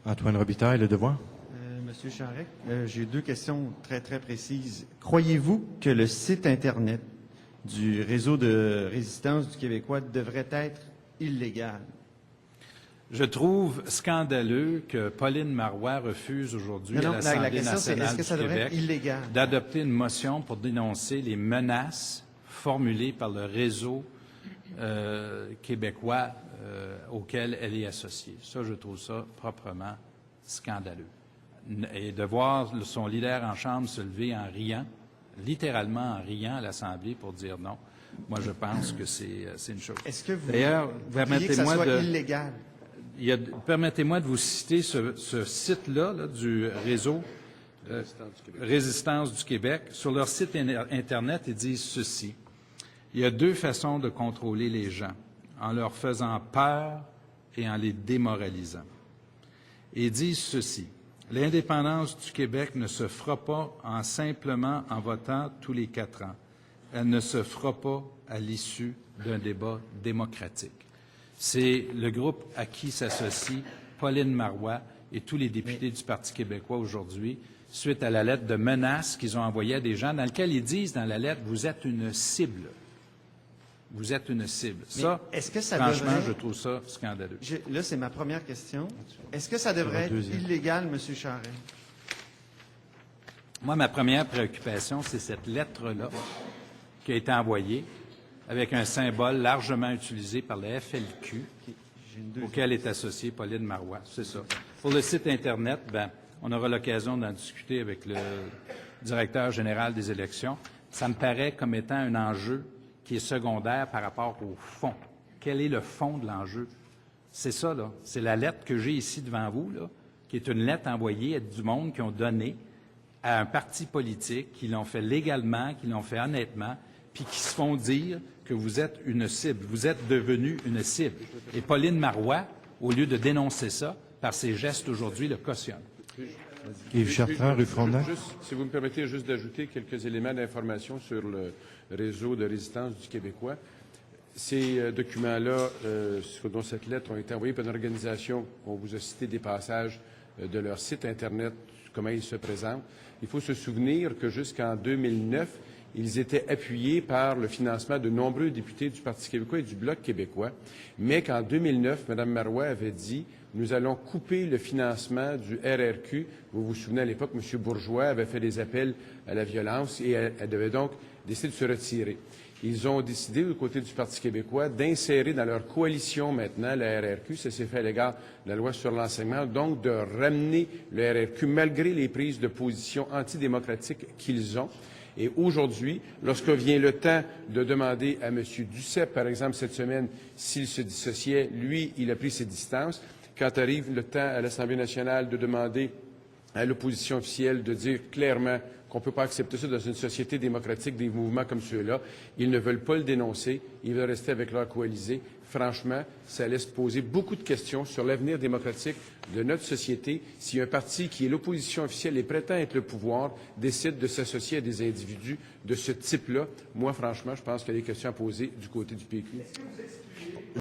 Antoine Robitaille, Le Devoir. Monsieur Charest, j'ai deux questions très, très précises. Croyez-vous que le site Internet du réseau de résistance du Québécois devrait être illégal? Je trouve scandaleux que Pauline Marois refuse aujourd'hui à l'Assemblée nationale du Québec d'adopter une motion pour dénoncer les menaces formulées par le réseau québécois auquel elle est associée. Ça, je trouve ça proprement scandaleux. Et de voir son leader en Chambre se lever en riant, littéralement en riant à l'Assemblée pour dire non, moi, je pense que c'est une chose. Est-ce que vous D'ailleurs, voudriez que ça soit illégal? Permettez-moi de vous citer ce site-là là, du réseau Résistance du Québec. Sur leur site Internet, ils disent ceci. Il y a deux façons de contrôler les gens, en leur faisant peur et en les démoralisant. Et ils disent ceci. L'indépendance du Québec ne se fera pas simplement en votant tous les 4 ans. Elle ne se fera pas à l'issue d'un débat démocratique. C'est le groupe à qui s'associe Pauline Marois et tous les députés du Parti québécois aujourd'hui, suite à la lettre de menace qu'ils ont envoyée à des gens, dans laquelle ils disent dans la lettre « Vous êtes une cible ». Vous êtes une cible. Ça, franchement, je trouve ça scandaleux. Là, c'est ma première question. Est-ce que ça devrait être illégal, M. Charest? Moi, ma première préoccupation, c'est cette lettre-là qui a été envoyée avec un symbole largement utilisé par le FLQ, auquel est associée Pauline Marois. C'est ça. Pour le site Internet, on aura l'occasion d'en discuter avec le directeur général des élections. Ça me paraît comme étant un enjeu qui est secondaire par rapport au fond. Quel est le fond de l'enjeu? C'est ça, là. C'est la lettre que j'ai ici devant vous, là, qui est une lettre envoyée à du monde qui ont donné à un parti politique, qui l'ont fait légalement, qui l'ont fait honnêtement, puis qui se font dire que vous êtes une cible. Vous êtes devenu une cible. Et Pauline Marois, au lieu de dénoncer ça, par ses gestes aujourd'hui, le cautionne. Yves Chartrand, rue Frontenac. Si vous me permettez juste d'ajouter quelques éléments d'information sur le réseau de résistance du Québécois. Ces documents-là, dont cette lettre, ont été envoyés par une organisation. On vous a cité des passages de leur site Internet, comment ils se présentent. Il faut se souvenir que jusqu'en 2009, ils étaient appuyés par le financement de nombreux députés du Parti québécois et du Bloc québécois, mais qu'en 2009, Mme Marois avait dit « Nous allons couper le financement du RRQ ». Vous vous souvenez, à l'époque, M. Bourgeois avait fait des appels à la violence et elle devait donc décider de se retirer. Ils ont décidé, du côté du Parti québécois, d'insérer dans leur coalition maintenant la RRQ, ça s'est fait à l'égard de la loi sur l'enseignement, donc de ramener le RRQ malgré les prises de position antidémocratiques qu'ils ont. Et aujourd'hui, lorsque vient le temps de demander à M. Duceppe, par exemple, cette semaine, s'il se dissociait, lui, il a pris ses distances. Quand arrive le temps à l'Assemblée nationale de demander à l'opposition officielle de dire clairement qu'on ne peut pas accepter ça dans une société démocratique, des mouvements comme ceux-là, ils ne veulent pas le dénoncer, ils veulent rester avec leurs coalisés. Franchement, ça laisse poser beaucoup de questions sur l'avenir démocratique de notre société si un parti qui est l'opposition officielle et prétend être le pouvoir décide de s'associer à des individus de ce type-là. Moi, franchement, je pense qu'il y a des questions à poser du côté du PQ.